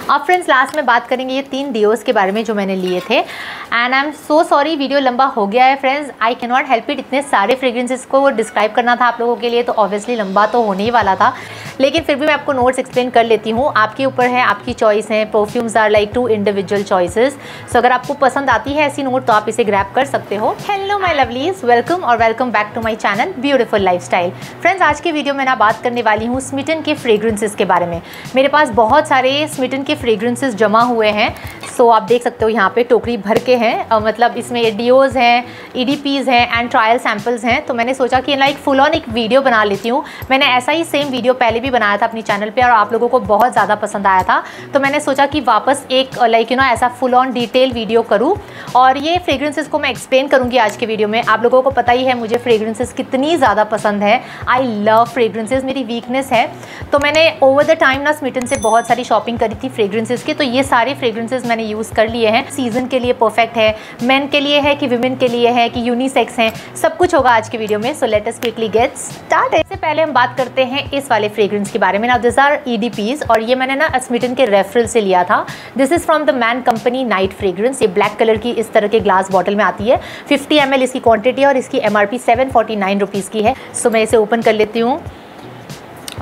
अब friends last में बात करेंगे ये 3 डियोस के बारे में जो मैंने लिए थे। And I am so sorry, video लंबा हो गया है friends, I can not help it. इतने सारे फ्रेग्रेंसेस को डिस्क्राइब करना था आप लोगों के लिए, तो ऑब्वियसली लंबा तो होने ही वाला था, लेकिन फिर भी मैं आपको नोट्स एक्सप्लेन कर लेती हूँ। आपके ऊपर है, आपकी चॉइस है। Perfumes are like 2 individual choices. So अगर आपको पसंद आती है ऐसी नोट तो आप इसे ग्रैब कर सकते हो। हेलो माय लवलीज, वेलकम और welcome back to my channel beautiful lifestyle. Friends आज की वीडियो में ना बात करने वाली हूँ स्मिटन के फ्रेग्रेंसेस के बारे में। मेरे पास बहुत सारे स्मिटन के फ्रेग्रेंसेस जमा हुए हैं। सो आप देख सकते हो यहाँ पे टोकरी भर के हैं, मतलब इसमें डियोज हैं, EDPs हैं एंड ट्रायल सैम्पल्स हैं। तो मैंने सोचा कि लाइक फुल ऑन एक वीडियो बना लेती हूँ। मैंने ऐसा ही सेम वीडियो पहले भी बनाया था अपनी चैनल पे और आप लोगों को बहुत ज़्यादा पसंद आया था। तो मैंने सोचा कि वापस एक लाइक ऐसा फुल ऑन डिटेल वीडियो करूँ और ये फ्रेग्रेंसेस को मैं एक्सप्लेन करूँगी आज के वीडियो में। आप लोगों को पता ही है मुझे फ्रेग्रेंसेस कितनी ज़्यादा पसंद है। आई लव फ्रेग्रेंसेस, मेरी वीकनेस है। तो मैंने ओवर द टाइम ना स्मिटन से बहुत सारी शॉपिंग करी थी फ्रेग्रेंसेस की। तो ये सारे फ्रेग्रेंसेस मैंने यूज़ कर लिए हैं। सीजन के लिए परफेक्ट है, मेन के लिए है कि विमेन के लिए है कि यूनिसेक्स हैं, सब कुछ होगा आज के वीडियो में। So let us quickly get start. इससे पहले हम बात करते हैं इस वाले फ्रेग्रेंस के बारे में। नाउ दिस आर EDPs और ये मैंने ना स्मिटन के रेफरल से लिया था। This is from the man company night fragrance. ये ब्लैक कलर की इस तरह के ग्लास बॉटल में आती है। 50 ml इसकी क्वांटिटी और इसकी MRP 749 रुपीज़ की है। सो मैं इसे ओपन कर लेती हूँ।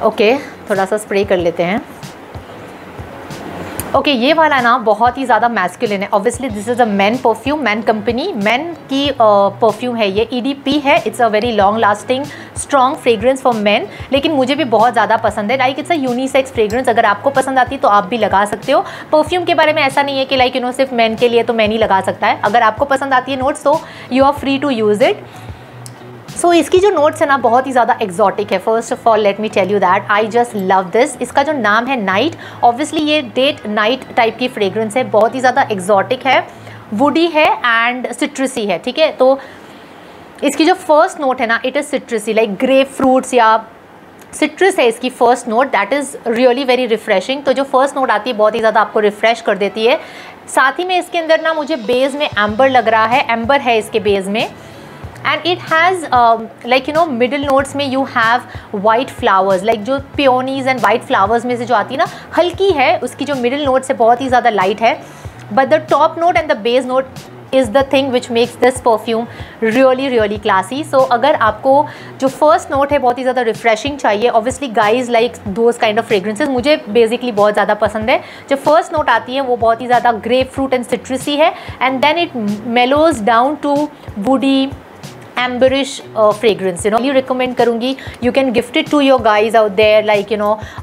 ओके, थोड़ा सा स्प्रे कर लेते हैं। ओके, ये वाला ना बहुत ही ज़्यादा मैस्कुलिन है। Obviously this is a man perfume, man company, man की परफ्यूम है ये। EDP है। It's a very long lasting strong fragrance for man, लेकिन मुझे भी बहुत ज़्यादा पसंद है। Like it's a unisex fragrance. अगर आपको पसंद आती है तो आप भी लगा सकते हो। परफ्यूम के बारे में ऐसा नहीं है कि लाइक सिर्फ मैन के लिए तो मैन ही लगा सकता है। अगर आपको पसंद आती है नोट्स तो you are free to use it. So इसकी जो नोट्स है ना बहुत ही ज़्यादा एक्जॉटिक है। First of all let me tell you that I just love this. इसका जो नाम है नाइट, ऑब्वियसली ये डेट नाइट टाइप की फ्रेग्रेंस है। बहुत ही ज़्यादा एक्जॉटिक है, वुडी है एंड सिट्रसी है। ठीक है, तो इसकी जो फर्स्ट नोट है ना it is citrusy, like grape fruits या सिट्रस है इसकी first note. That is really very refreshing. तो जो फर्स्ट नोट आती है बहुत ही ज़्यादा आपको रिफ्रेश कर देती है। साथ ही में इसके अंदर ना मुझे बेस में एम्बर लग रहा है, एम्बर है इसके बेस में। And it has like middle notes में you have white flowers, like जो पियोनीज एंड वाइट फ्लावर्स में से जो आती है ना हल्की है, उसकी जो मिडिल नोट्स है बहुत ही ज़्यादा लाइट है। But the top note and the base note is the thing which makes this perfume really classy. So अगर आपको जो फर्स्ट नोट है बहुत ही ज़्यादा रिफ्रेशिंग चाहिए, obviously guys like those kind of fragrances, मुझे बेसिकली बहुत ज़्यादा पसंद है। जो फर्स्ट नोट आती है वो बहुत ही ज़्यादा ग्रेप फ्रूट एंड सिट्रसी है and then it mellows down to woody amberish fragrance. ये रिकमेंड करूँगी। You can gift it to your guys out there, like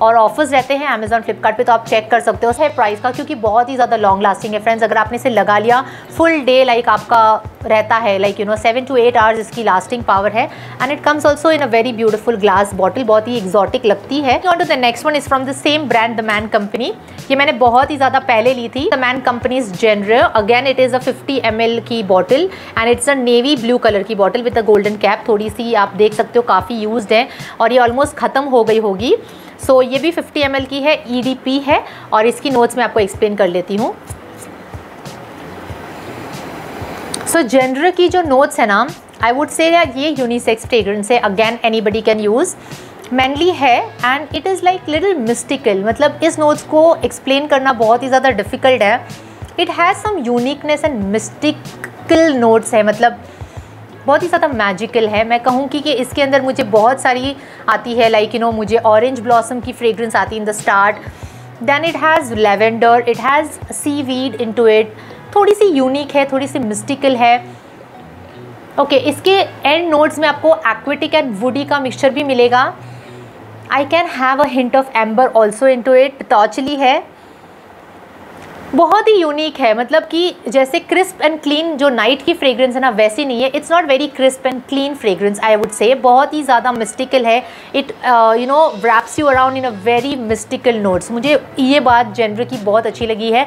और ऑफर्स रहते हैं अमेजॉन फ्लिपकार्ट पे, तो आप चेक कर सकते हो है प्राइस का, क्योंकि बहुत ही ज़्यादा लॉन्ग लास्टिंग है फ्रेंड्स। अगर आपने इसे लगा लिया फुल डे, लाइक आपका रहता है लाइक 7 to 8 आवर्स इसकी लास्टिंग पावर है। And it comes also in a very beautiful glass bottle, बहुत ही एक्जॉटिक लगती है। On to the next one is from the same brand the man company. ये मैंने बहुत ही ज़्यादा पहले ली थी। द मैन कंपनीज जेनर, again it is a 50 ml की bottle and it's a navy blue colour की bottle with a golden cap. थोड़ी सी आप देख सकते हो काफ़ी यूज्ड है और ये ऑलमोस्ट ख़त्म हो गई होगी। सो ये भी 50 ml की है, EDP है और इसकी नोट्स मैं आपको एक्सप्लेन कर लेती हूँ। सो जेनर की जो नोट्स है ना आई वुड से ये यूनिसेक्स फ्रेग्रेंस है। Again anybody can use, mainly है and it is like little mystical. मतलब इस नोट्स को एक्सप्लेन करना बहुत ही ज़्यादा डिफ़िकल्ट है। It has some uniqueness and mystical notes है, मतलब बहुत ही ज़्यादा मैजिकल है। मैं कहूँगी कि इसके अंदर मुझे बहुत सारी आती है, लाइक मुझे ऑरेंज ब्लॉसम की फ्रेग्रेंस आती है in the start. Then it has lavender, it has seaweed into it. थोड़ी सी यूनिक है, थोड़ी सी मिस्टिकल है। ओके, इसके एंड नोट्स में आपको एक्वेटिक एंड वुडी का मिक्सचर भी मिलेगा। I can have a hint of amber also into it. टॉचली है, बहुत ही यूनिक है। मतलब कि जैसे क्रिस्प एंड क्लीन जो नाइट की फ्रेग्रेंस है ना वैसी नहीं है। It's not very crisp and clean fragrance I would से। बहुत ही ज़्यादा मिस्टिकल है। It wraps you around in a very mystical notes। मुझे ये बात जेनर की बहुत अच्छी लगी है।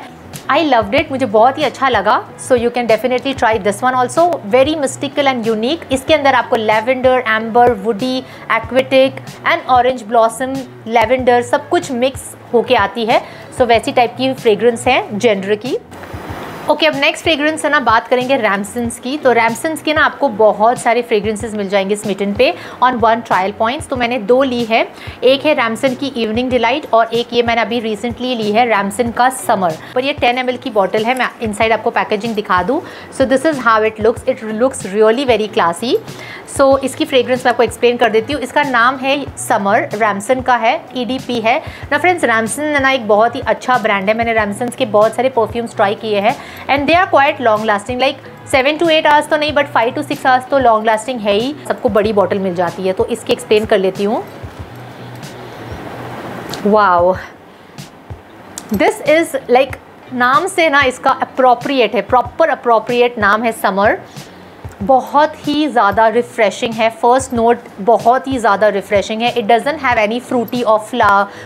आई लव्ड इट, मुझे बहुत ही अच्छा लगा। So you can definitely try this one also, very mystical and unique. इसके अंदर आपको lavender, amber, woody, aquatic and orange blossom, lavender सब कुछ मिक्स होके आती है। सो वैसी टाइप की फ्रेग्रेंस है जेनर की। ओके, अब नेक्स्ट फ्रेग्रेंस है ना, बात करेंगे रैमसन्स की। तो रैमसन्स के ना आपको बहुत सारे फ्रेग्रेंसेस मिल जाएंगे स्मिटन पे ऑन वन ट्रायल पॉइंट्स। तो मैंने 2 ली है, एक है रैमसन की इवनिंग डिलाइट और एक ये मैंने अभी रिसेंटली ली है रैमसन का समर। पर ये 10 ml की बॉटल है, मैं इनसाइड आपको पैकेजिंग दिखा दूँ। So this is how it looks really very classy. So इसकी फ्रेग्रेंस मैं आपको एक्सप्लेन कर देती हूँ। इसका नाम है समर, रैमसन का है, EDP है ना फ्रेंड्स। रैमसन ना एक बहुत ही अच्छा ब्रांड है, मैंने रैमसन्स के बहुत सारे परफ्यूम्स ट्राई किए हैं and they are quite long lasting, like 7 to 8 hours तो नहीं बट 5 to 6 आवर्स तो लॉन्ग लास्टिंग है ही। सबको बड़ी बॉटल मिल जाती है, तो इसकी एक्सप्लेन कर लेती हूँ। वाओ, दिस इज़ लाइक नाम से ना इसका अप्रोप्रिएट है, प्रॉपर अप्रोप्रिएट नाम है समर। बहुत ही ज़्यादा रिफ़्रेशिंग है, फर्स्ट नोट बहुत ही ज़्यादा रिफ़्रेशिंग है। It doesn't have any fruity और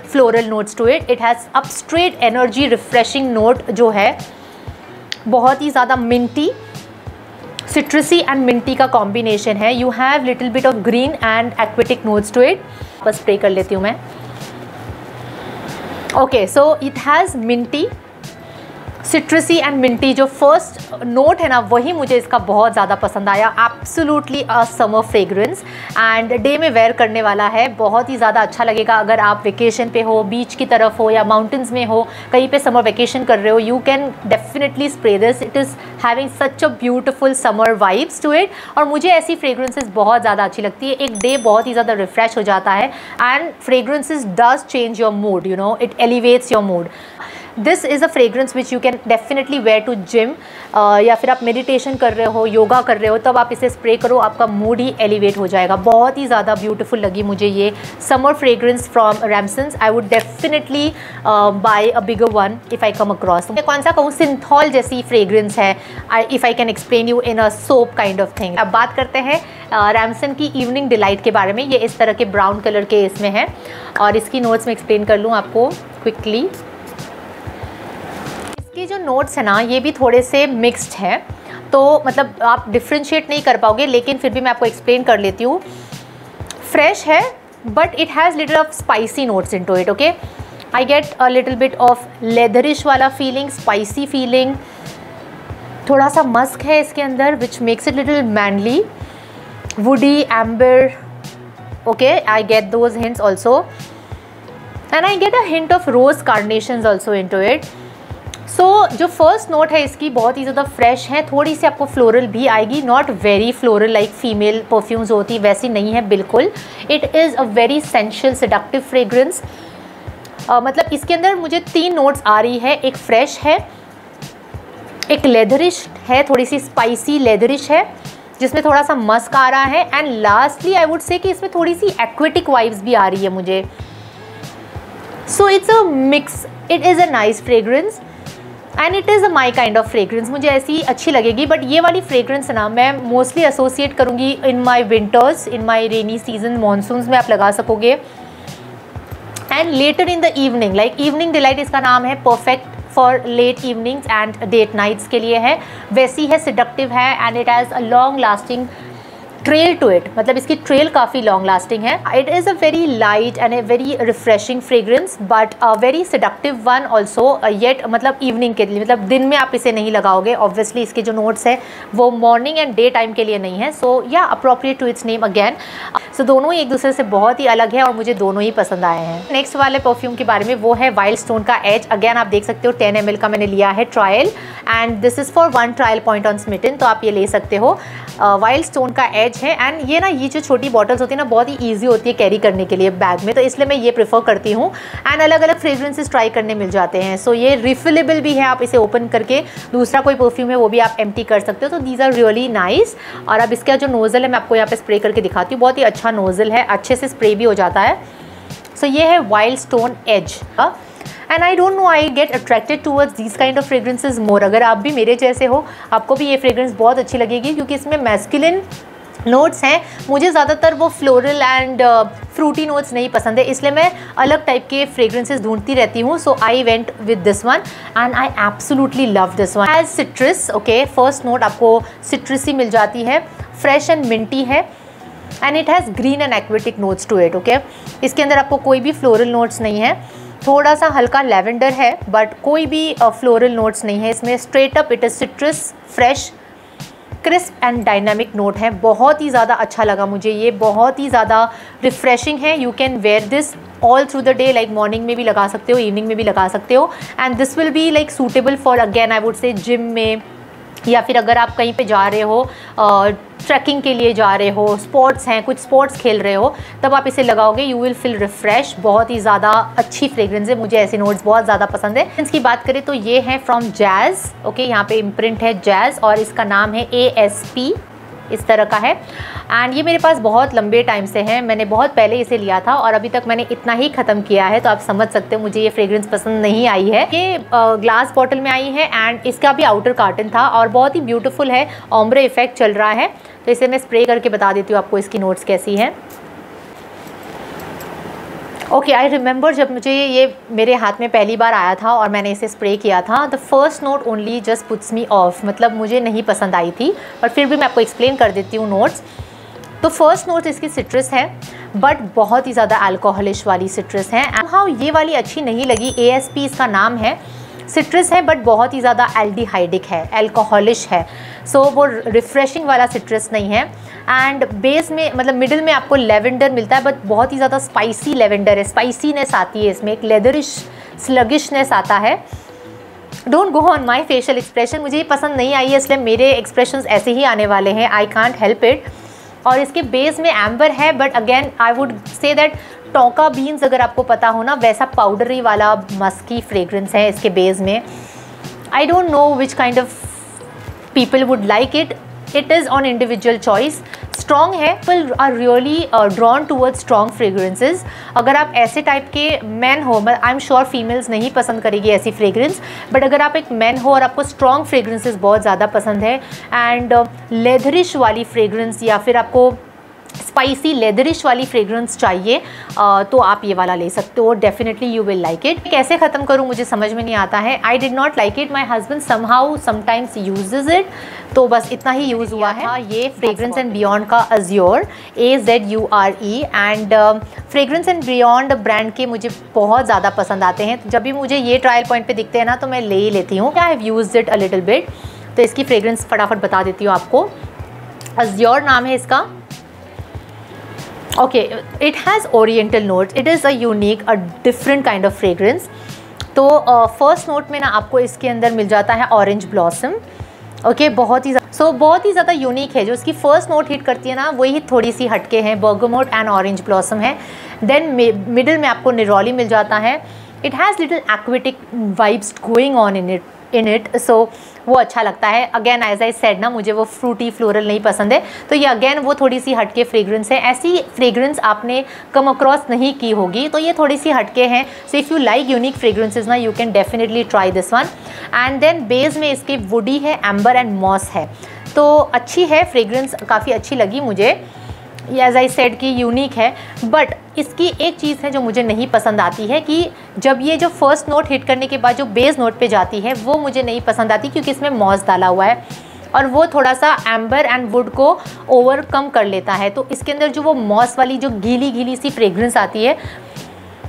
floral notes to it. It has up straight energy refreshing note जो है, बहुत ही ज़्यादा मिंटी, सिट्रसी एंड मिंटी का कॉम्बिनेशन है। You have little bit of green and aquatic notes to it. बस spray कर लेती हूँ मैं। Okay, so it has minty, citrusy and minty. जो फर्स्ट नोट है ना, वही मुझे इसका बहुत ज़्यादा पसंद आया। Absolutely a summer fragrance and day में वेयर करने वाला है, बहुत ही ज़्यादा अच्छा लगेगा। अगर आप वेकेशन पे हो, बीच की तरफ हो या माउंटेन्स में हो, कहीं पे समर वेकेशन कर रहे हो, you can definitely spray this. It is having such a beautiful summer vibes to it. और मुझे ऐसी फ्रेग्रेंसेस बहुत ज़्यादा अच्छी लगती है। एक डे बहुत ही ज़्यादा रिफ्रेश हो जाता है and fragrances does change your mood, you know, it elevates your mood. This is a fragrance which you can definitely wear to gym, या फिर आप मेडिटेशन कर रहे हो, योगा कर रहे हो, तब आप इसे स्प्रे करो, आपका मूड ही एलिवेट हो जाएगा। बहुत ही ज़्यादा ब्यूटीफुल लगी मुझे ये summer fragrance from Ramsons. I would definitely buy a bigger one if I come across. मैं कौन सा कहूँ, सिंथॉल जैसी फ्रेग्रेंस है, if I can explain you in a soap kind of thing. अब बात करते हैं रैमसन की इवनिंग डिलाइट के बारे में। ये इस तरह के ब्राउन कलर के इसमें है और इसकी नोट्स में एक्सप्लेन कर लूँ आपको क्विकली। इसके जो नोट्स है ना, ये भी थोड़े से मिक्स्ड हैं, तो मतलब आप डिफ्रेंशिएट नहीं कर पाओगे, लेकिन फिर भी मैं आपको एक्सप्लेन कर लेती हूँ। फ्रेश है but it has little of spicy notes into it. Okay, I get a little bit of leatherish वाला फीलिंग, स्पाइसी फीलिंग, थोड़ा सा मस्क है इसके अंदर which makes it little manly, woody, amber. Okay, I get those hints also and I get a hint of rose carnations also into it. So जो first note है इसकी बहुत ही ज़्यादा फ्रेश है, थोड़ी सी आपको फ्लोरल भी आएगी, not very floral like female perfumes होती वैसी नहीं है बिल्कुल। It is a very sensual seductive fragrance. मतलब इसके अंदर मुझे 3 नोट्स आ रही है, एक फ्रेश है, एक लेदरिश है, थोड़ी सी स्पाइसी लेदरिश है जिसमें थोड़ा सा मस्क आ रहा है, एंड लास्टली आई वुड से कि इसमें थोड़ी सी एक्वेटिक वाइब्स भी आ रही है मुझे। So it's a mix, it is a nice fragrance and it is a my kind of fragrance. मुझे ऐसी अच्छी लगेगी, बट ये वाली फ्रेग्रेंस ना मैं मोस्टली एसोसिएट करूँगी in my winters, in my rainy season, monsoons में आप लगा सकोगे। And later in the evening, like evening delight इसका नाम है, perfect for late evenings and date nights के लिए है। वैसी है, सिडक्टिव है and it has a long lasting trail to it, मतलब इसकी ट्रेल काफ़ी लॉन्ग लास्टिंग है। It is a very light and a very refreshing fragrance but a very seductive one also yet, मतलब इवनिंग के लिए, मतलब दिन में आप इसे नहीं लगाओगे। ऑब्वियसली इसके जो नोट्स है वो मॉर्निंग एंड डे टाइम के लिए नहीं है। सो या appropriate to its name again. So दोनों ही एक दूसरे से बहुत ही अलग है और मुझे दोनों ही पसंद आए हैं। नेक्स्ट वाले परफ्यूम के बारे में वो है वाइल्ड स्टोन का एज। अगेन आप देख सकते हो 10 ml का मैंने लिया है trial and this is for 1 trial point on smitten, तो आप ये ले सकते हो। वाइल्ड स्टोन का एज है एंड ये ना, ये जो छोटी बॉटल्स होती है ना, बहुत ही ईजी होती है कैरी करने के लिए बैग में, तो इसलिए मैं ये प्रेफर करती हूँ। एंड अलग अलग फ्रेग्रेंसेस ट्राई करने मिल जाते हैं। सो ये रिफिलेबल भी है, आप इसे ओपन करके दूसरा कोई परफ्यूम है वो भी आप एम्प्टी कर सकते हो। तो दीज आर रियली नाइस। और अब इसका जो नोज़ल है मैं आपको यहाँ पे स्प्रे करके दिखाती हूँ, बहुत ही अच्छा नोज़ल है, अच्छे से स्प्रे भी हो जाता है। सो ये है wild stone edge and I don't know, I get attracted towards these kind of fragrances more. अगर आप भी मेरे जैसे हो, आपको भी ये फ्रेग्रेंस बहुत अच्छी लगेगी क्योंकि इसमें मैस्कुलिन नोट्स हैं। मुझे ज़्यादातर वो फ्लोरल एंड फ्रूटी नोट्स नहीं पसंद है, इसलिए मैं अलग टाइप के फ्रेग्रेंसेस ढूंढती रहती हूँ। So I went with this one and I absolutely love this one. Edge citrus, okay, first note आपको सिट्रसी मिल जाती है, फ्रेश एंड मिंटी है and it has green and aquatic notes to it. Okay, इसके अंदर आपको कोई भी फ्लोरल नोट्स नहीं है थोड़ा सा हल्का लेवेंडर है, बट कोई भी फ्लोरल नोट्स नहीं है इसमें। Straight up it is citrus, fresh, crisp and dynamic note है। बहुत ही ज़्यादा अच्छा लगा मुझे ये, बहुत ही ज़्यादा रिफ्रेशिंग है। You can wear this all through the day, like morning में भी लगा सकते हो, इवनिंग में भी लगा सकते हो, and this will be like suitable for again I would से जिम में, या फिर अगर आप कहीं पे जा रहे हो, ट्रैकिंग के लिए जा रहे हो, स्पोर्ट्स हैं, कुछ स्पोर्ट्स खेल रहे हो, तब आप इसे लगाओगे, यू विल फील रिफ्रेश। बहुत ही ज़्यादा अच्छी फ्रेग्रेंस है, मुझे ऐसे नोट्स बहुत ज़्यादा पसंद है। इसकी बात करें तो ये है फ्रॉम जैज़, ओके, यहाँ पे इम्प्रिंट है जैज़ और इसका नाम है ASP, इस तरह का है। एंड ये मेरे पास बहुत लंबे टाइम से है, मैंने बहुत पहले इसे लिया था और अभी तक मैंने इतना ही ख़त्म किया है, तो आप समझ सकते हो मुझे ये फ्रेग्रेंस पसंद नहीं आई है। ये ग्लास बॉटल में आई है एंड इसका भी आउटर कार्टन था और बहुत ही ब्यूटीफुल है, ओम्ब्रे इफेक्ट चल रहा है। तो इसे मैं स्प्रे करके बता देती हूँ आपको इसकी नोट्स कैसी हैं। ओके, आई रिमेंबर जब मुझे ये मेरे हाथ में पहली बार आया था और मैंने इसे स्प्रे किया था, the first note only just puts me of, मतलब मुझे नहीं पसंद आई थी, पर फिर भी मैं आपको एक्सप्लेन कर देती हूँ नोट्स। तो फर्स्ट नोट इसकी सिट्रस है, बट बहुत ही ज़्यादा अल्कोहलिश वाली सिट्रस है। हाँ, ये वाली अच्छी नहीं लगी, ASP इसका नाम है, सिट्रस है बट बहुत ही ज़्यादा एल्डिहाइडिक है, अल्कोहलिश है, सो वो रिफ्रेशिंग वाला सिट्रस नहीं है। एंड बेस में मतलब मिडिल में आपको लेवेंडर मिलता है, बट बहुत ही ज़्यादा स्पाइसी लेवेंडर है, स्पाइसीनेस आती है इसमें, एक लेदरिश स्लगिशनेस आता है। Don't go on my facial expression, मुझे ये पसंद नहीं आई है, इसलिए मेरे एक्सप्रेशंस ऐसे ही आने वाले हैं, आई कांट हेल्प इट। और इसके बेस में एम्बर है, but again I would say that टोका बीन्स, अगर आपको पता हो ना, वैसा पाउडरी वाला मस्की फ्रेग्रेंस है इसके बेस में। I don't know which kind of people would like it, it is on individual choice. Strong है, people are really drawn towards strong fragrances. अगर आप ऐसे टाइप के मैन हो, आई एम श्योर फीमेल्स नहीं पसंद करेगी ऐसी फ्रेग्रेंस, बट अगर आप एक मैन हो और आपको स्ट्रॉन्ग फ्रेग्रेंसेज बहुत ज़्यादा पसंद है एंड लेदरिश वाली फ्रेग्रेंस या फिर आपको स्पाइसी लेदरिश वाली फ्रेग्रेंस चाहिए, तो आप ये वाला ले सकते हो, definitely you will like it. कैसे ख़त्म करूँ मुझे समझ में नहीं आता है। I did not like it, my husband somehow sometimes uses it, तो बस इतना ही यूज़ हुआ है। ये फ्रेग्रेंस एंड बियॉन्ड का azure, AZURE, and fragrance and beyond brand के मुझे बहुत ज़्यादा पसंद आते हैं, तो जब भी मुझे ये ट्रायल पॉइंट पे दिखते हैं ना, तो मैं ले ही लेती हूँ। I have used it a little bit, तो इसकी फ्रेग्रेंस फटाफट बता देती हूँ आपको। अज्योर नाम है इसका। Okay, it has oriental notes, it is a unique, a different kind of fragrance. तो फर्स्ट नोट में ना आपको इसके अंदर मिल जाता है ऑरेंज ब्लॉसम, ओके, बहुत ही ज़्यादा यूनिक है। जो इसकी फर्स्ट नोट हिट करती है ना, वही थोड़ी सी हटके हैं, बर्गमोट एंड ऑरेंज ब्लॉसम है। देन मिडिल में आपको निरोली मिल जाता है। It has little aquatic vibes going on in it, so वो अच्छा लगता है। अगेन एज आई सेड ना, मुझे वो फ्रूटी फ्लोरल नहीं पसंद है, तो ये अगेन वो थोड़ी सी हटके फ्रेग्रेंस है। ऐसी फ्रेग्रेंस आपने कम अक्रॉस नहीं की होगी, तो ये थोड़ी सी हटके हैं। So if you like unique fragrances ना, you can definitely try this one. And then base में इसके वुडी है, एम्बर एंड मॉस है, तो अच्छी है फ्रेग्रेंस, काफ़ी अच्छी लगी मुझे। एज आई सेड कि यूनिक है, बट इसकी एक चीज़ है जो मुझे नहीं पसंद आती है कि जब ये जो फर्स्ट नोट हिट करने के बाद जो बेस नोट पे जाती है, वो मुझे नहीं पसंद आती, क्योंकि इसमें मॉस डाला हुआ है और वो थोड़ा सा एम्बर एंड वुड को ओवरकम कर लेता है। तो इसके अंदर जो वो मॉस वाली जो गीली गीली सी फ्रेग्रेंस आती है,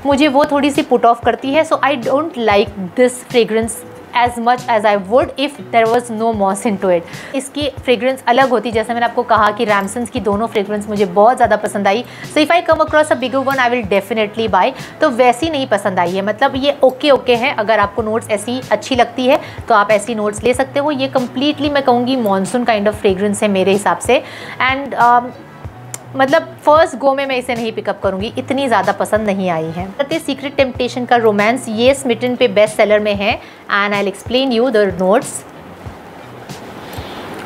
मुझे वो थोड़ी सी पुट ऑफ करती है। So I don't like this fragrance as much as I would if there was no moss into it। इसकी फ्रेग्रेंस अलग होती, जैसे मैंने आपको कहा कि रैमसन्स की दोनों फ्रेग्रेंस मुझे बहुत ज़्यादा पसंद आई। So if I come across a bigger one I will definitely buy. तो वैसी नहीं पसंद आई है, मतलब ये ओके है। अगर आपको नोट्स ऐसी अच्छी लगती है तो आप ऐसी नोट्स ले सकते हो। ये कम्प्लीटली मैं कहूँगी मॉनसून काइंड ऑफ फ्रेग्रेंस है मेरे हिसाब से। एंड मतलब फर्स्ट गो में मैं इसे नहीं पिकअप करूँगी, इतनी ज़्यादा पसंद नहीं आई है। सीक्रेट टेम्पटेशन का रोमांस, ये स्मिटन पे बेस्ट सेलर में है and I will explain you the notes.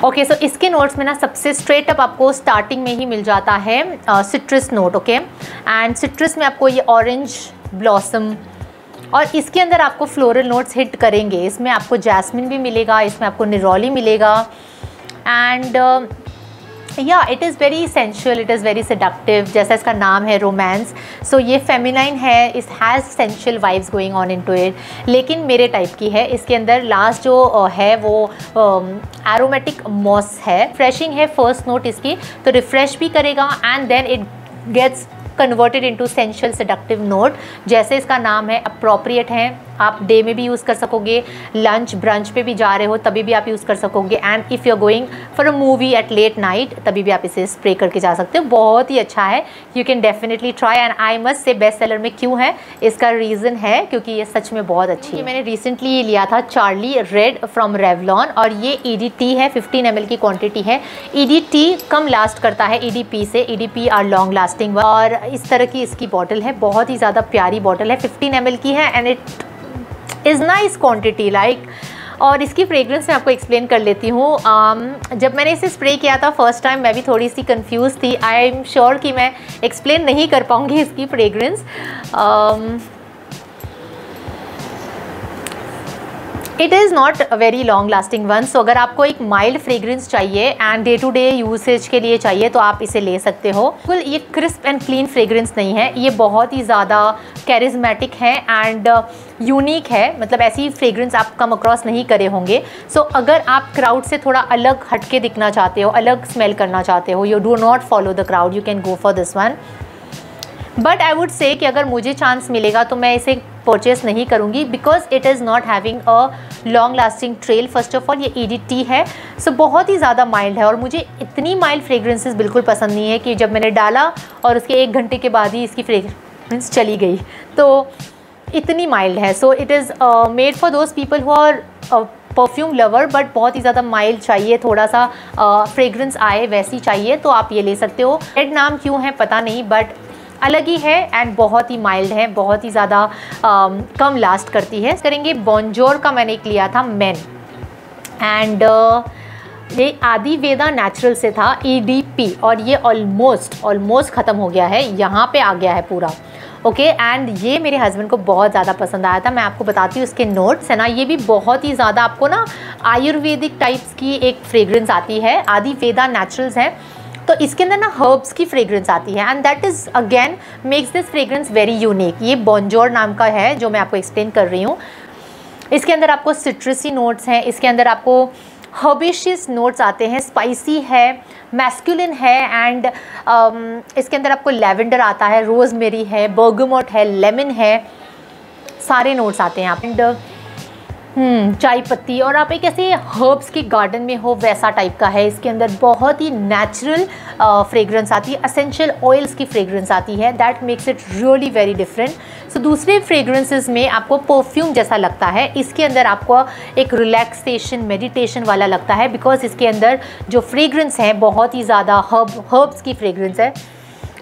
Okay, so इसके नोट्स में ना सबसे स्ट्रेट अप आपको स्टार्टिंग में ही मिल जाता है citrus note, okay. And citrus में आपको ये ऑरेंज ब्लॉसम, और इसके अंदर आपको फ्लोरल नोट्स हिट करेंगे। इसमें आपको जैस्मिन भी मिलेगा, इसमें आपको निरोली मिलेगा। And yeah, it is very sensual, it is very seductive, जैसा इसका नाम है रोमांस। सो ये फेमिनाइन है, इस has sensual vibes going on into it, लेकिन मेरे टाइप की है। इसके अंदर लास्ट जो है वो एरोमेटिक मॉस है, फ्रेशिंग है फर्स्ट नोट इसकी, तो रिफ्रेश भी करेगा and then it gets converted into sensual seductive note. जैसे इसका नाम है, अप्रोप्रिएट है, आप डे में भी यूज़ कर सकोगे, लंच ब्रंच पे भी जा रहे हो तभी भी आप यूज़ कर सकोगे, and if you are going for a movie at late night तभी भी आप इसे स्प्रे करके जा सकते हो। बहुत ही अच्छा है, you can definitely try, and I must say best seller में क्यों है, इसका रीज़न है क्योंकि ये सच में बहुत अच्छी है। मैंने रिसेंटली ये लिया था चार्ली रेड फ्रॉम रेवलॉन, और ये EDT है, 15 ml की क्वान्टिटी है। EDT कम लास्ट करता है EDP से, EDP आर लॉन्ग लास्टिंग, और इस तरह की इसकी बॉटल है, बहुत ही ज़्यादा प्यारी बॉटल है, 15 ml की है, and it is nice quantity like. और इसकी फ्रेग्रेंस मैं आपको एक्सप्लेन कर लेती हूँ। जब मैंने इसे स्प्रे किया था फर्स्ट टाइम, मैं भी थोड़ी सी कंफ्यूज थी। आई एम श्योर कि मैं एक्सप्लेन नहीं कर पाऊँगी इसकी fragrance. It is not a very long lasting one, so अगर आपको एक माइल्ड फ्रेग्रेंस चाहिए and day to day usage के लिए चाहिए तो आप इसे ले सकते हो। बिल्कुल ये क्रिस्प एंड क्लीन फ्रेग्रेंस नहीं है, ये बहुत ही ज़्यादा कैरिज्मेटिक है एंड यूनिक है, मतलब ऐसी फ्रेग्रेंस आप कम अक्रॉस नहीं करे होंगे। सो अगर आप क्राउड से थोड़ा अलग हटके दिखना चाहते हो, अलग स्मेल करना चाहते हो, you do not follow the crowd, you can go for this one. But I would से कि अगर मुझे चांस मिलेगा तो मैं इसे परचेस नहीं करूँगी, because it is not having a long lasting trail. First of all ये EDT है, सो बहुत ही ज़्यादा माइल्ड है, और मुझे इतनी माइल्ड फ्रेग्रेंसेस बिल्कुल पसंद नहीं है कि जब मैंने डाला और उसके 1 घंटे के बाद ही इसकी फ्रेग्रेंस चली गई, तो इतनी माइल्ड है। So it is made for those people who are perfume lover, but बहुत ही ज़्यादा माइल्ड चाहिए, थोड़ा सा फ्रेग्रेंस आए वैसी चाहिए तो आप ये ले सकते हो। रेड नाम क्यों है पता नहीं, बट अलग ही है एंड बहुत ही माइल्ड है, बहुत ही ज़्यादा कम लास्ट करती है। करेंगे बॉन्जोर का मैंने एक लिया था मेन, एंड ये आदि वेदा नेचुरल से था EDP, और ये ऑलमोस्ट ख़त्म हो गया है, यहाँ पे आ गया है पूरा। ओके एंड ये मेरे हस्बैंड को बहुत ज़्यादा पसंद आया था। मैं आपको बताती हूँ इसके नोट्स है ना, ये भी बहुत ही ज़्यादा आपको ना आयुर्वेदिक टाइप्स की एक फ्रेग्रेंस आती है, आदि वेदा नेचुरल्स है, तो इसके अंदर ना हर्ब्स की फ्रेग्रेंस आती है, and that is again makes this fragrance very unique. ये बॉन्जोर नाम का है जो मैं आपको एक्सप्लेन कर रही हूँ। इसके अंदर आपको सिट्रसी नोट्स हैं, इसके अंदर आपको हर्बेशियस नोट्स आते हैं, स्पाइसी है, मैस्कुलिन है, एंड इसके अंदर आपको लैवेंडर आता है, रोज़मेरी है, बर्गमोट है, लेमन है, सारे नोट्स आते हैं आप। चाय पत्ती, और आप एक ऐसे हर्ब्स के गार्डन में हो वैसा टाइप का है। इसके अंदर बहुत ही नेचुरल फ्रेग्रेंस आती है, एसेंशियल ऑयल्स की फ्रेग्रेंस आती है, that makes it really very different. So दूसरे फ्रेग्रेंसेस में आपको परफ्यूम जैसा लगता है, इसके अंदर आपको एक रिलैक्सेशन मेडिटेशन वाला लगता है, बिकॉज इसके अंदर जो फ्रेग्रेंस है बहुत ही ज़्यादा हर्ब्स की फ्रेग्रेंस है,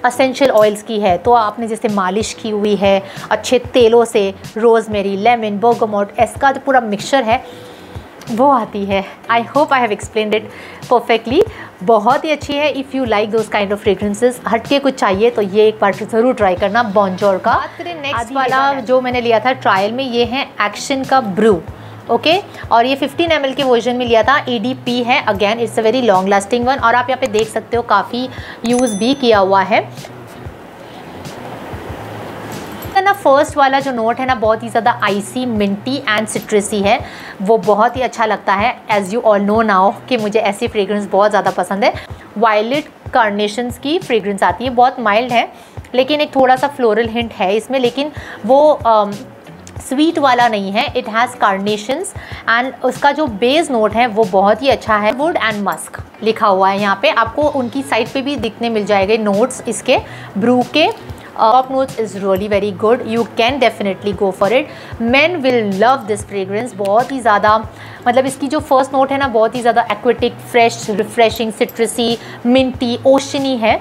एसेंशियल ऑयल्स की है। तो आपने जैसे मालिश की हुई है अच्छे तेलों से, रोज़मेरी, लेमन, बर्गमोट, इसका जो पूरा मिक्सचर है वो आती है। I hope I have explained it perfectly. बहुत ही अच्छी है। If you like those kind of fragrances, हटके कुछ चाहिए तो ये एक बार ज़रूर ट्राई करना बॉन्जोर का। नेक्स्ट वाला जो मैंने लिया था ट्रायल में, ये है एक्शन का ब्रू। ओके और ये 15 ml के वर्जन में लिया था, EDP है, again it's a very long lasting one, और आप यहाँ पे देख सकते हो काफ़ी यूज़ भी किया हुआ है ना। फर्स्ट वाला जो नोट है ना बहुत ही ज़्यादा आइसी, मिंटी एंड सिट्रसी है, वो बहुत ही अच्छा लगता है। As you all know now कि मुझे ऐसी फ्रेग्रेंस बहुत ज़्यादा पसंद है। वायलेट कार्नेशंस की फ्रेग्रेंस आती है, बहुत माइल्ड है लेकिन एक थोड़ा सा फ्लोरल हिंट है इसमें, लेकिन वो स्वीट वाला नहीं है। इट हैज़ कार्नेशंस एंड उसका जो बेस नोट है वो बहुत ही अच्छा है। वुड एंड मस्क लिखा हुआ है यहाँ पे, आपको उनकी साइड पे भी दिखने मिल जाएंगे नोट्स इसके ब्रू के। Top notes is really very good, you can definitely go for it. Man will love this fragrance. बहुत ही ज़्यादा मतलब इसकी जो फर्स्ट नोट है ना बहुत ही ज़्यादा aquatic, fresh, refreshing, citrusy, minty, oceany है,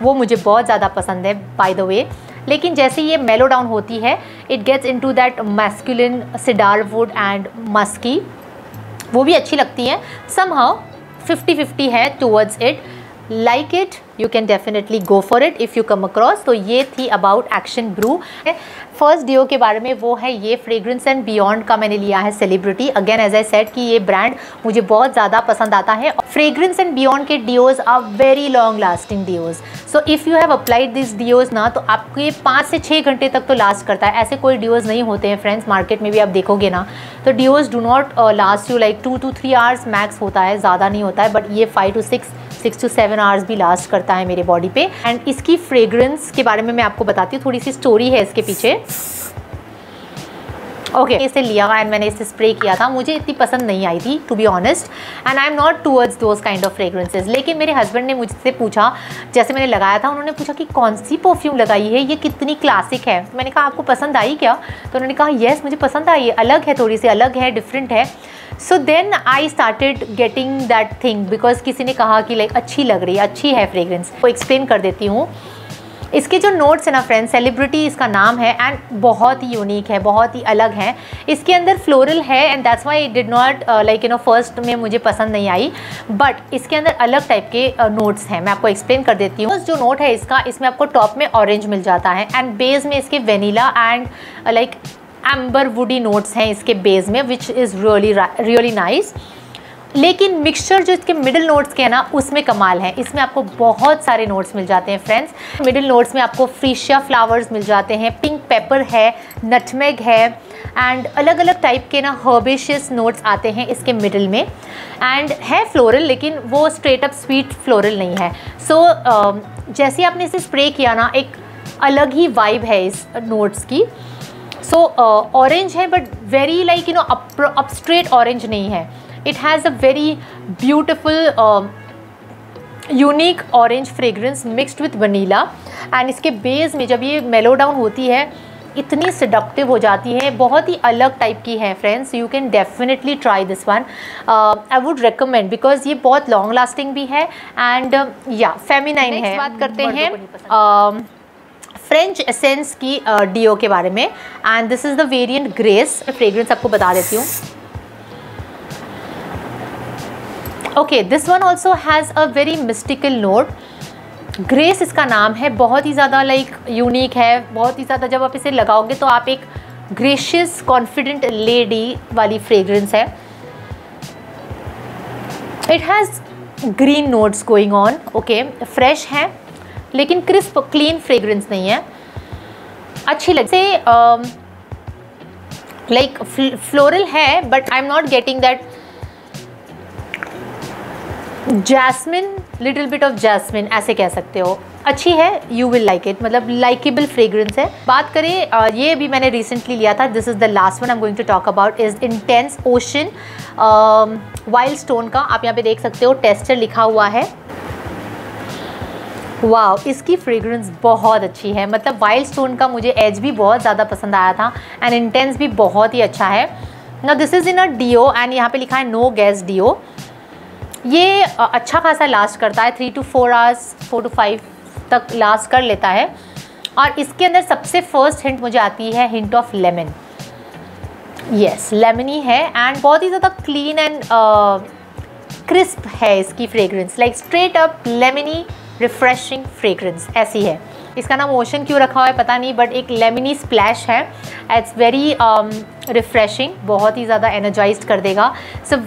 वो मुझे बहुत ज़्यादा पसंद है बाय द वे। लेकिन जैसे ये मेलो डाउन होती है, it gets into that masculine, cedar wood and musky, वो भी अच्छी लगती हैं। समहाउ 50-50 है towards it. Like it, you can definitely go for it if you come across. तो ये थी about action brew. First deo के बारे में वो है ये फ्रेग्रेंस एंड बियॉन्ड का मैंने लिया है celebrity. Again as I said कि ये ब्रांड मुझे बहुत ज़्यादा पसंद आता है। फ्रेग्रेंस एंड बियॉन्ड के deos are very long lasting deos. So if you have applied this deos ना तो आपको ये 5 से 6 घंटे तक तो लास्ट करता है। ऐसे कोई डिओज नहीं होते हैं फ्रेंड्स, मार्केट में भी आप देखोगे ना तो deos do not last you like 2 to 3 hours max होता है, ज़्यादा नहीं होता है। बट ये 5 to 6 6 to 7 आवर्स भी लास्ट करता है मेरे बॉडी पे। एंड इसकी फ्रेग्रेंस के बारे में मैं आपको बताती हूँ, थोड़ी सी स्टोरी है इसके पीछे। ओके, इसे लिया एंड मैंने इसे स्प्रे किया था, मुझे इतनी पसंद नहीं आई थी to be honest, and I am not towards those kind of fragrances. लेकिन मेरे हस्बैंड ने मुझसे पूछा, जैसे मैंने लगाया था, उन्होंने पूछा कि कौन सी परफ्यूम लगाई है, ये कितनी क्लासिक है। मैंने कहा आपको पसंद आई क्या? तो उन्होंने कहा येस मुझे पसंद आई, अलग है, थोड़ी सी अलग है, डिफरेंट है। So then I started getting that thing because किसी ने कहा कि लाइक अच्छी लग रही है, अच्छी है फ्रेग्रेंस। वो एक्सप्लेन कर देती हूँ। इसके जो नोट्स है ना फ्रेंड्स, सेलिब्रिटी इसका नाम है एंड बहुत ही यूनिक है, बहुत ही अलग है। इसके अंदर फ्लोरल है and that's why did not like first में मुझे पसंद नहीं आई, बट इसके अंदर अलग टाइप के नोट्स हैं। मैं आपको एक्सप्लेन कर देती हूँ। जो नोट है इसका, इसमें आपको टॉप में ऑरेंज मिल जाता है एंड बेस में इसके vanilla and like amber woody notes हैं इसके बेस में, विच इज़ रियली नाइस। लेकिन मिक्सचर जो इसके मिडिल नोट्स के हैं ना, उसमें कमाल है। इसमें आपको बहुत सारे नोट्स मिल जाते हैं फ्रेंड्स। मिडिल नोट्स में आपको फ्रीशिया फ्लावर्स मिल जाते हैं, पिंक पेपर है, नटमेग है एंड अलग अलग टाइप के ना हर्बेशियस नोट्स आते हैं इसके मिडिल में। एंड है फ्लोरल, लेकिन वो स्ट्रेट अप स्वीट फ्लोरल नहीं है। सो जैसे आपने इसे स्प्रे किया ना, एक अलग ही वाइब है इस नोट्स की। सो ऑरेंज है but very like up straight orange नहीं है। It has a very beautiful unique orange fragrance mixed with vanilla and इसके बेस में जब ये मेलो डाउन होती है इतनी seductive हो जाती है, बहुत ही अलग टाइप की है friends. You can definitely try this one, I would recommend because ये बहुत लॉन्ग लास्टिंग भी है एंड या फेमिनाइन है। बात करते हैं फ्रेंच एसेंस की डियो के बारे में and this is the variant grace. Fragrance आपको बता देती हूँ। Okay, this one also has a very mystical note. Grace इसका नाम है, बहुत ही ज़्यादा लाइक यूनिक है, बहुत ही ज़्यादा। जब आप इसे लगाओगे तो आप एक ग्रेशियस कॉन्फिडेंट लेडी वाली फ्रेग्रेंस है। It has green notes going on. Okay, fresh है लेकिन क्रिस्प क्लीन फ्रेग्रेंस नहीं है, अच्छी लगती है। लाइक फ्लोरल है but I am not getting that jasmine, little bit of jasmine ऐसे कह सकते हो। अच्छी है, यू विल लाइक इट, मतलब लाइकेबल फ्रेग्रेंस है। बात करें ये भी मैंने रिसेंटली लिया था, this is the last one I am going to talk about is intense ocean Wild stone का। आप यहाँ पे देख सकते हो टेस्टर लिखा हुआ है। वाओ, इसकी फ्रेग्रेंस बहुत अच्छी है, मतलब वाइल्ड स्टोन का मुझे एज भी बहुत ज़्यादा पसंद आया था एंड इंटेंस भी बहुत ही अच्छा है ना। This is in a deo and यहाँ पे लिखा है नो गैस डियो। ये अच्छा खासा लास्ट करता है, 3 to 4 आवर्स, 4 to 5 तक लास्ट कर लेता है। और इसके अंदर सबसे फर्स्ट हिंट मुझे आती है hint of lemon. Yes, lemony है एंड बहुत ही ज़्यादा क्लीन एंड क्रिस्प है इसकी fragrance, like straight up lemony refreshing fragrance ऐसी है। इसका नाम ओशन क्यों रखा हुआ है पता नहीं, बट एक लेमनी स्प्लैश है। इट्स वेरी रिफ्रेशिंग, बहुत ही ज़्यादा एनर्जाइज्ड कर देगा। So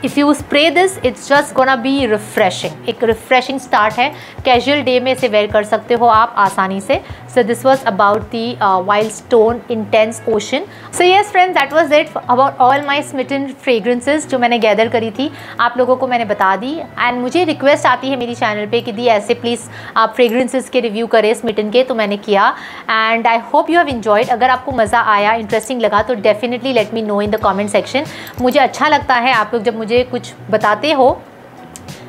if you spray this it's just gonna be refreshing, एक रिफ्रेशिंग स्टार्ट है। कैजुअल डे में इसे वेयर कर सकते हो आप आसानी से। So this was about the Wild Stone intense ocean. So yes friends, that was it about all my smitten fragrances जो मैंने गैदर करी थी, आप लोगों को मैंने बता दी। एंड मुझे रिक्वेस्ट आती है मेरी चैनल पे कि दी ऐसे प्लीज़ आप फ्रेग्रेंसेज के रिव्यू करें स्मिटन के, तो मैंने किया and I hope you have enjoyed. अगर आपको मज़ा आया, इंटरेस्टिंग लगा तो definitely let me know in the comment section. मुझे अच्छा लगता है आप लोग जब मुझे कुछ बताते हो,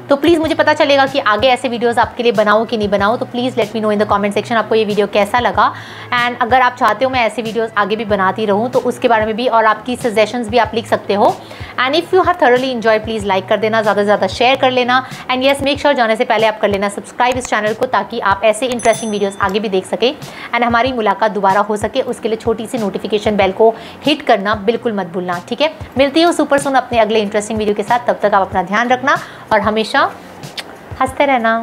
तो प्लीज़ मुझे पता चलेगा कि आगे ऐसे वीडियोस आपके लिए बनाऊँ कि नहीं बनाऊँ। तो please let me know in the comment section आपको ये वीडियो कैसा लगा एंड अगर आप चाहते हो मैं ऐसे वीडियोस आगे भी बनाती रहूँ तो उसके बारे में भी, और आपकी सजेशंस भी आप लिख सकते हो। And if you have thoroughly enjoy please like कर देना, ज़्यादा से ज़्यादा शेयर कर लेना एंड येस मेक श्योर जाने से पहले आप कर लेना सब्सक्राइब इस चैनल को, ताकि आप ऐसे इंटरेस्टिंग वीडियोज़ आगे भी देख सकें एंड हमारी मुलाकात दोबारा हो सके। उसके लिए छोटी सी नोटिफिकेशन बेल को हिट करना बिल्कुल मत भूलना, ठीक है। मिलती हूँ सुपर सून अपने अगले इंटरेस्टिंग वीडियो के साथ। तब तक आप अपना ध्यान रखना और हमेशा हंसते रहना।